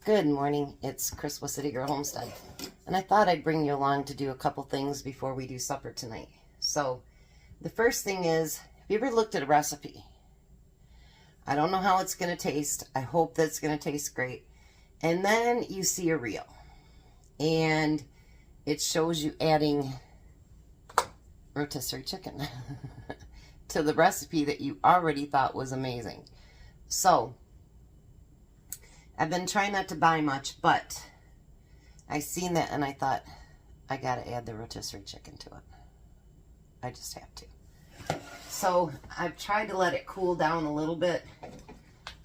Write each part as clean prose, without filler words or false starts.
Good morning, it's Chris with City Girl Homestead, and I thought I'd bring you along to do a couple things before we do supper tonight. So, the first thing is, have you ever looked at a recipe? I don't know how it's going to taste. I hope that it's going to taste great. And then you see a reel, and it shows you adding rotisserie chicken to the recipe that you already thought was amazing. So, I've been trying not to buy much, but I seen that and I thought, I gotta add the rotisserie chicken to it. I just have to. So I've tried to let it cool down a little bit.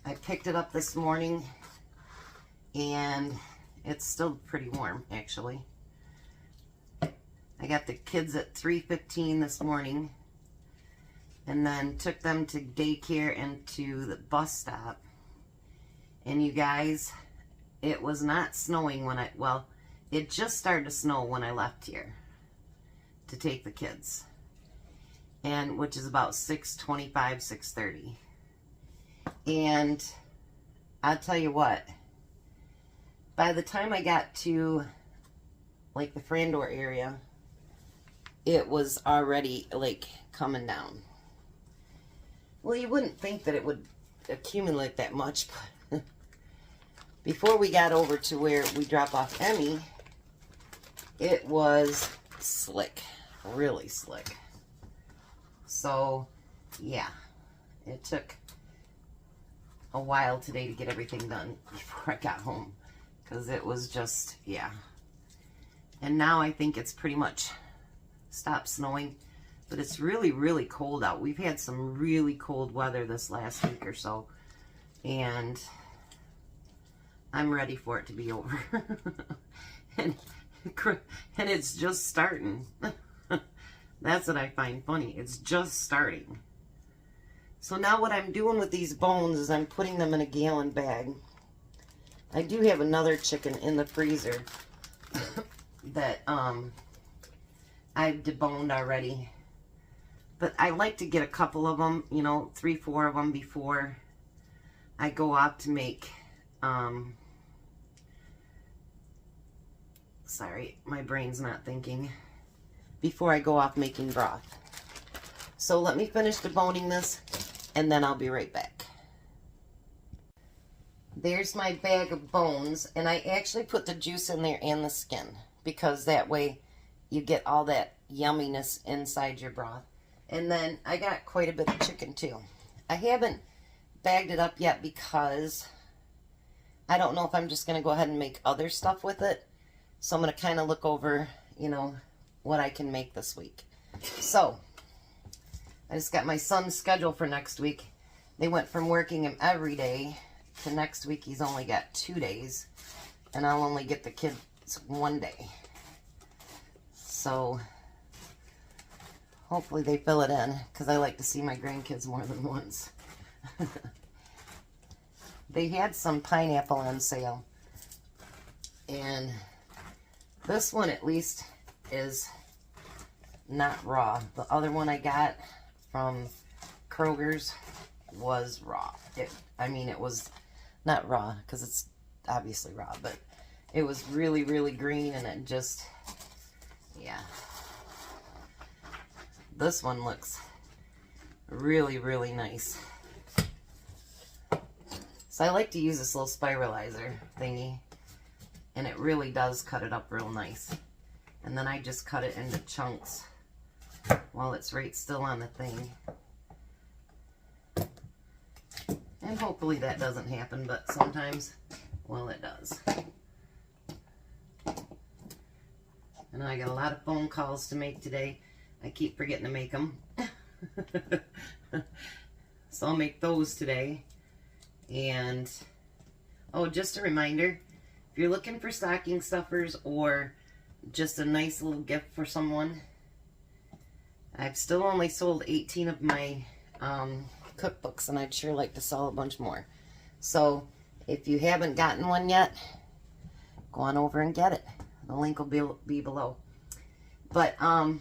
I picked it up this morning and it's still pretty warm, actually. I got the kids at 3:15 this morning and then took them to daycare and to the bus stop. And you guys, it was not snowing when it just started to snow when I left here to take the kids. And which is about 6:25, 6:30. And I'll tell you what, by the time I got to like the Frandor area, it was already like coming down. Well, you wouldn't think that it would accumulate that much, but before we got over to where we drop off Emmy, it was slick, really slick. So, yeah, it took a while today to get everything done before I got home, because it was just, yeah. And now I think it's pretty much stopped snowing, but it's really, really cold out. We've had some really cold weather this last week or so, and I'm ready for it to be over. and it's just starting. That's what I find funny. It's just starting. So now what I'm doing with these bones is I'm putting them in a gallon bag. I do have another chicken in the freezer that I've deboned already. But I like to get a couple of them, you know, 3, 4 of them before I go out to make sorry, my brain's not thinking. Before I go off making broth. So let me finish deboning this, and then I'll be right back. There's my bag of bones, and I actually put the juice in there and the skin, because that way you get all that yumminess inside your broth. And then I got quite a bit of chicken too. I haven't bagged it up yet because I don't know if I'm just going to go ahead and make other stuff with it. So I'm going to kind of look over, you know, what I can make this week. So, I just got my son's schedule for next week. They went from working him every day to next week he's only got 2 days. And I'll only get the kids 1 day. So, hopefully they fill it in, because I like to see my grandkids more than once. They had some pineapple on sale. And this one at least is not raw. The other one I got from Kroger's was raw. It was not raw because it's obviously raw, but it was really, really green, and it just, yeah. This one looks really, really nice. So I like to use this little spiralizer thingy, and it really does cut it up real nice. And then I just cut it into chunks while it's right still on the thing. And hopefully that doesn't happen, but sometimes, well, it does. And I got a lot of phone calls to make today. I keep forgetting to make them. So I'll make those today. And, oh, just a reminder, if you're looking for stocking stuffers or just a nice little gift for someone, I've still only sold 18 of my cookbooks, and I'd sure like to sell a bunch more. So if you haven't gotten one yet, go on over and get it. The link will be below. But I'm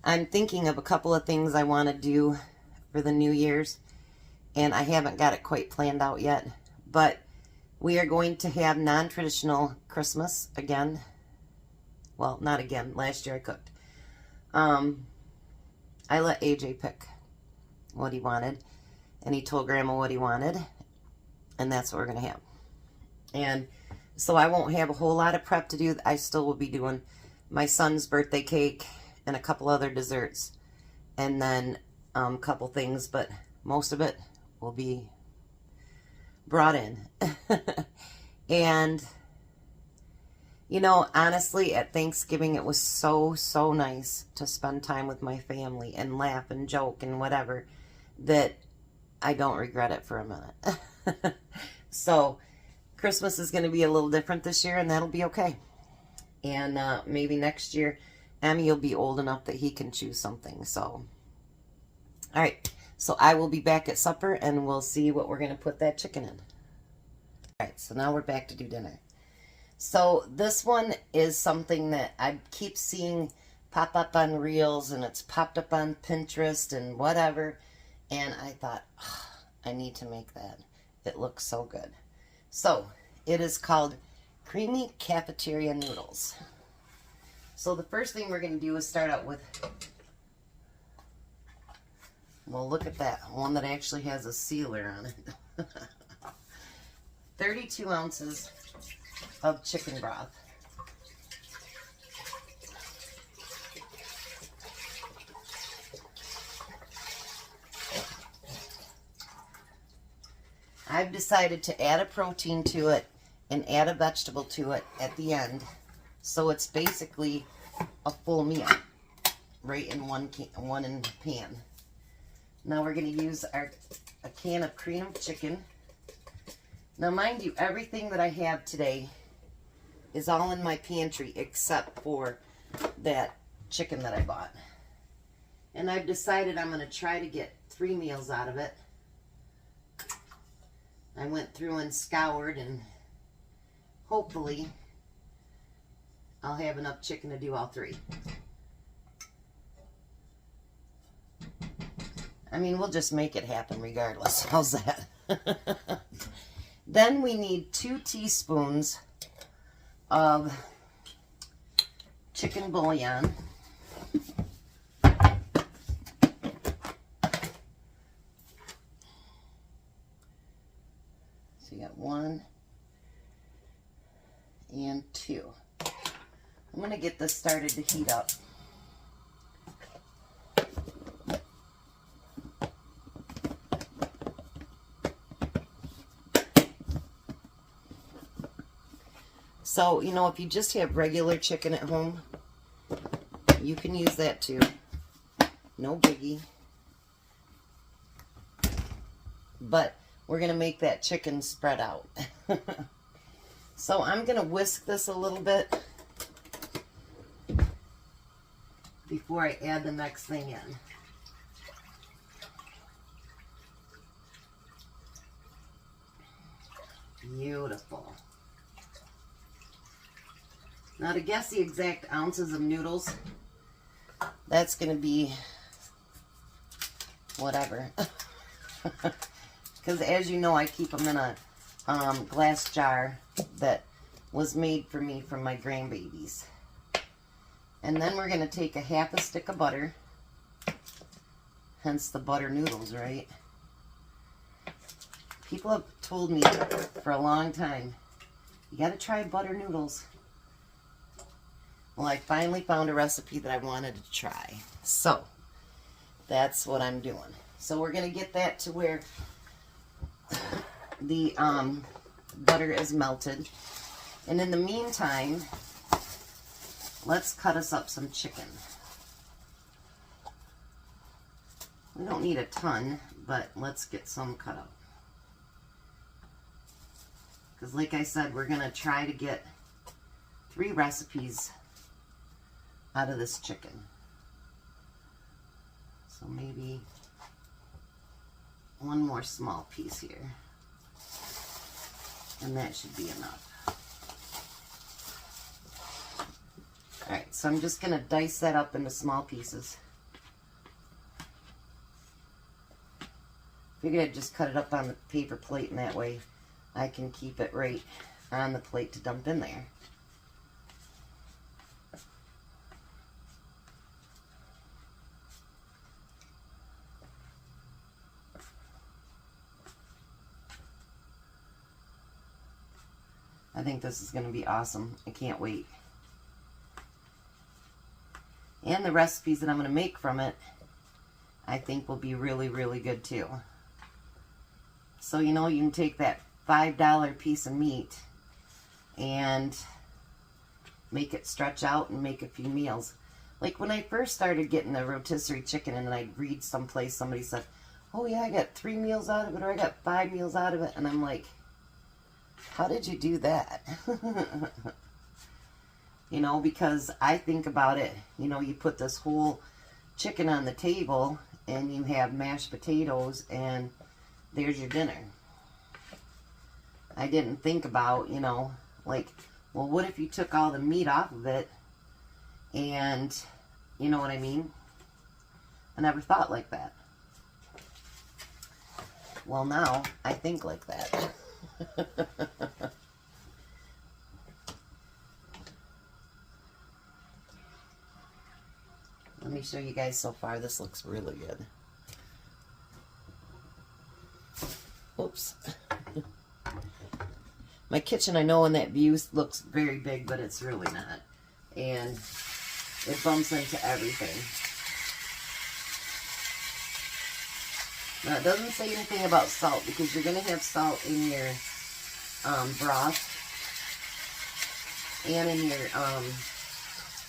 thinking of a couple of things I want to do for the New Year's, and I haven't got it quite planned out yet. But We are going to have non-traditional Christmas again. Well, not again. Last year I cooked. I let AJ pick what he wanted, and he told Grandma what he wanted, and that's what we're going to have. And so I won't have a whole lot of prep to do. I still will be doing my son's birthday cake and a couple other desserts, and then a couple things, but most of it will be brought in. And you know, honestly, at Thanksgiving it was so nice to spend time with my family and laugh and joke and whatever, that I don't regret it for a minute. So Christmas is going to be a little different this year, and that'll be okay. And maybe next year Emmy will be old enough that he can choose something. So all right, so I will be back at supper, and we'll see what we're going to put that chicken in. All right, so now we're back to do dinner. So this one is something that I keep seeing pop up on Reels, and it's popped up on Pinterest and whatever. And I thought, oh, I need to make that. It looks so good. So it is called Creamy Cafeteria Noodles. So the first thing we're going to do is start out with, well, look at that. One that actually has a sealer on it. 32 ounces of chicken broth. I've decided to add a protein to it and add a vegetable to it at the end, so it's basically a full meal right in one in the pan. Now we're going to use a can of cream chicken. Now mind you, everything that I have today is all in my pantry except for that chicken that I bought. And I've decided I'm going to try to get 3 meals out of it. I went through and scoured, and hopefully I'll have enough chicken to do all 3. I mean, we'll just make it happen regardless. How's that? Then we need 2 teaspoons of chicken bouillon. So you got 1 and 2. I'm going to get this started to heat up. So, you know, if you just have regular chicken at home, you can use that too. No biggie. But we're going to make that chicken spread out. So I'm going to whisk this a little bit before I add the next thing in. Beautiful. Now to guess the exact ounces of noodles, that's going to be whatever. Because as you know, I keep them in a glass jar that was made for me from my grandbabies. And then we're going to take a half a stick of butter, hence the butter noodles, right? People have told me for a long time, you got to try butter noodles. Well, I finally found a recipe that I wanted to try. So, that's what I'm doing. So we're going to get that to where the butter is melted. And in the meantime, let's cut us up some chicken. We don't need a ton, but let's get some cut up. Because like I said, we're going to try to get 3 recipes out of this chicken. So maybe 1 more small piece here. And that should be enough. Alright, so I'm just going to dice that up into small pieces. Figured I'd just cut it up on the paper plate, and that way I can keep it right on the plate to dump in there. I think this is going to be awesome. I can't wait. And the recipes that I'm going to make from it, I think will be really, really good too. So, you know, you can take that $5 piece of meat and make it stretch out and make a few meals. Like when I first started getting the rotisserie chicken and I'd read someplace, somebody said, oh yeah, I got 3 meals out of it, or I got 5 meals out of it. And I'm like, how did you do that? You know, because I think about it, you know, you put this whole chicken on the table and you have mashed potatoes and there's your dinner. I didn't think about, you know, like, well, what if you took all the meat off of it and, you know what I mean? I never thought like that. Well, now I think like that. Let me show you guys so far. This looks really good. Oops. My kitchen, I know in that view looks very big, but it's really not. And it bumps into everything. Now, it doesn't say anything about salt because you're going to have salt in your broth and in your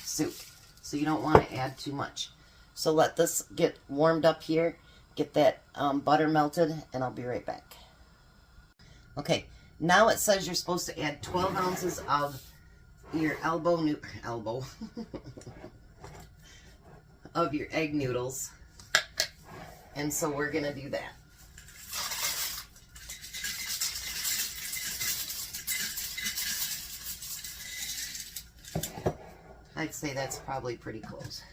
soup. So you don't want to add too much. So let this get warmed up here, get that butter melted, and I'll be right back. Okay, now it says you're supposed to add 12 ounces of your of your egg noodles. And so we're going to do that. I'd say that's probably pretty close.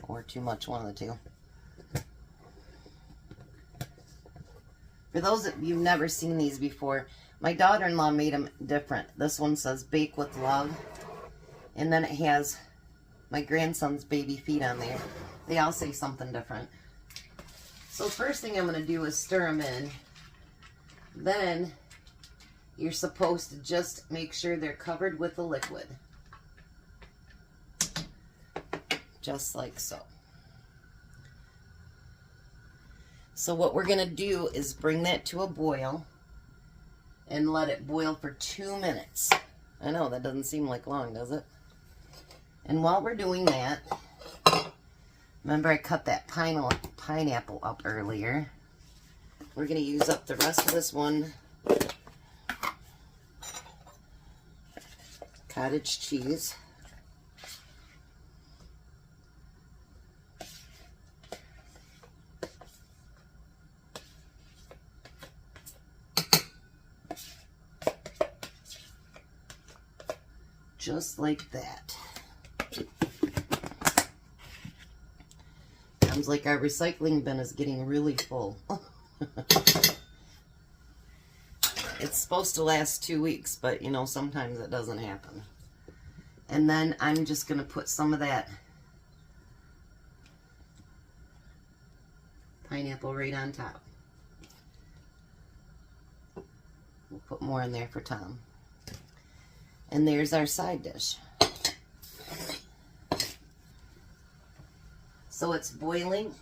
Or too much, one of the two. For those of you who've never seen these before, my daughter-in-law made them different. This one says bake with love. And then it has my grandson's baby feet on there. They all say something different. So first thing I'm going to do is stir them in. Then you're supposed to just make sure they're covered with the liquid. Just like so. So what we're going to do is bring that to a boil and let it boil for 2 minutes. I know, that doesn't seem like long, does it? And while we're doing that, remember I cut that pineapple up earlier. We're going to use up the rest of this one. Cottage cheese. Just like that. Sounds like our recycling bin is getting really full. It's supposed to last 2 weeks, but you know, sometimes it doesn't happen. And then I'm just going to put some of that pineapple right on top. We'll put more in there for Tom. And there's our side dish. So it's boiling.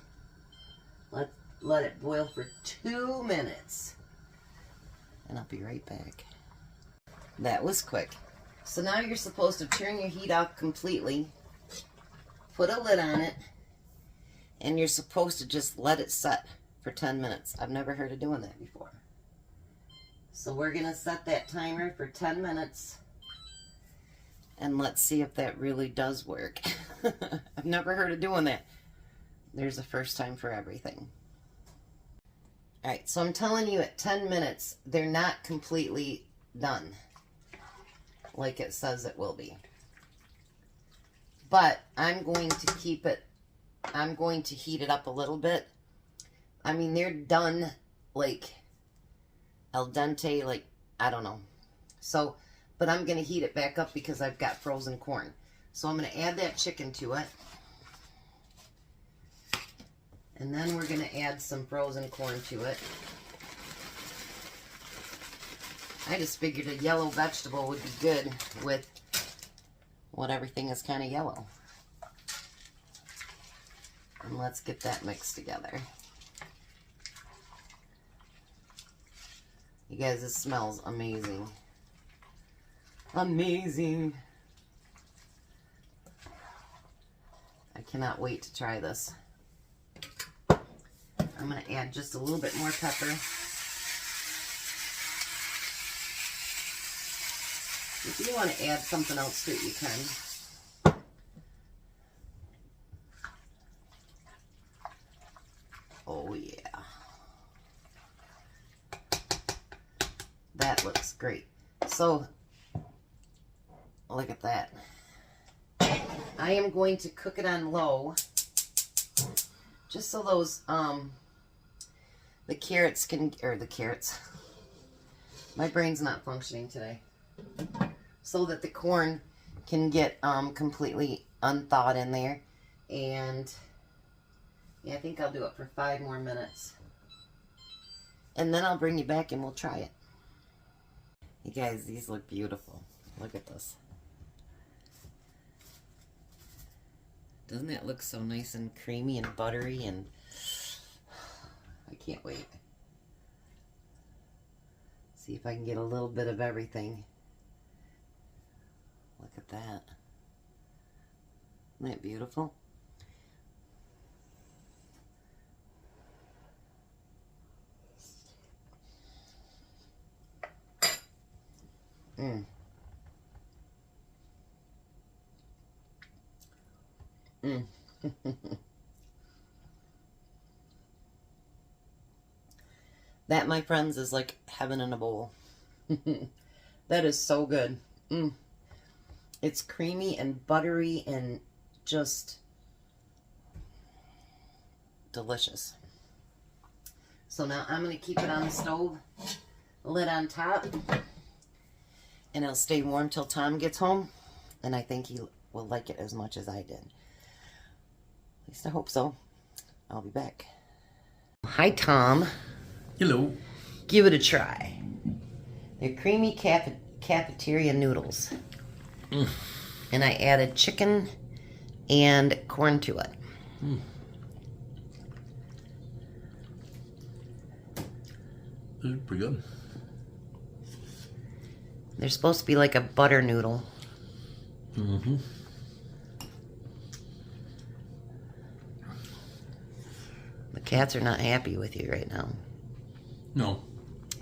Let it boil for 2 minutes. And I'll be right back. That was quick. So now you're supposed to turn your heat off completely. Put a lid on it. And you're supposed to just let it set for 10 minutes. I've never heard of doing that before. So we're going to set that timer for 10 minutes. And let's see if that really does work. I've never heard of doing that. There's a first time for everything. Alright, so I'm telling you at 10 minutes, they're not completely done. Like it says it will be. But I'm going to keep it, I'm going to heat it up a little bit. I mean, they're done like al dente, like, I don't know. So, but I'm going to heat it back up because I've got frozen corn. So I'm going to add that chicken to it. And then we're going to add some frozen corn to it. I just figured a yellow vegetable would be good with what everything is kind of yellow. And let's get that mixed together. You guys, this smells amazing. Amazing. I cannot wait to try this. I'm going to add just a little bit more pepper. If you want to add something else to it, you can. Oh yeah. That looks great. So, look at that. I am going to cook it on low, just so those, the carrots can, or the carrots, my brain's not functioning today, so that the corn can get completely unthawed in there. And yeah, I think I'll do it for 5 more minutes. And then I'll bring you back and we'll try it. You guys, these look beautiful. Look at this. Doesn't that look so nice and creamy and buttery? And I can't wait. See if I can get a little bit of everything. Look at that. Isn't that beautiful? Mmm. Mmm. That, my friends, is like heaven in a bowl. That is so good. Mmm. It's creamy and buttery and just delicious. So now I'm going to keep it on the stove, lid on top, and it'll stay warm till Tom gets home. And I think he will like it as much as I did. At least I hope so. I'll be back. Hi, Tom. Hello. Give it a try. They're creamy cafeteria noodles. And I added chicken and corn to it. This is pretty good. They're supposed to be like a butter noodle. Mm-hmm. The cats are not happy with you right now. No.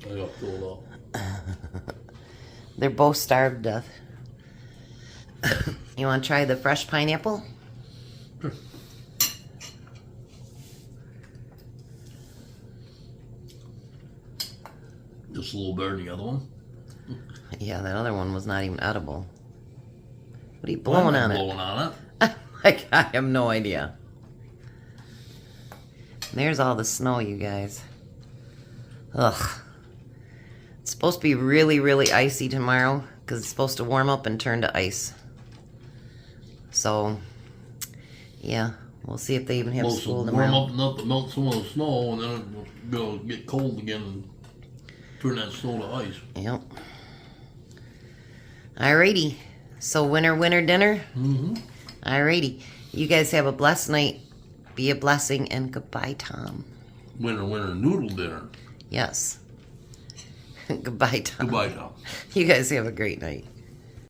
I got filled up. They're both starved to death. You want to try the fresh pineapple? Sure. Just a little better than the other one. Yeah, that other one was not even edible. What are you blowing on it? Blowing on it. I have no idea. There's all the snow, you guys. Ugh. It's supposed to be really, really icy tomorrow because it's supposed to warm up and turn to ice. So, yeah, we'll see if they even have school tomorrow. Warm up enough to melt some of the snow, and then it'll get cold again and turn that snow to ice. Yep. Alrighty. So, winner, winner, dinner? Mm-hmm. Alrighty. You guys have a blessed night. Be a blessing, and goodbye, Tom. Winter, winter noodle dinner. Yes. Goodbye, Tom. Goodbye, Tom. You guys have a great night.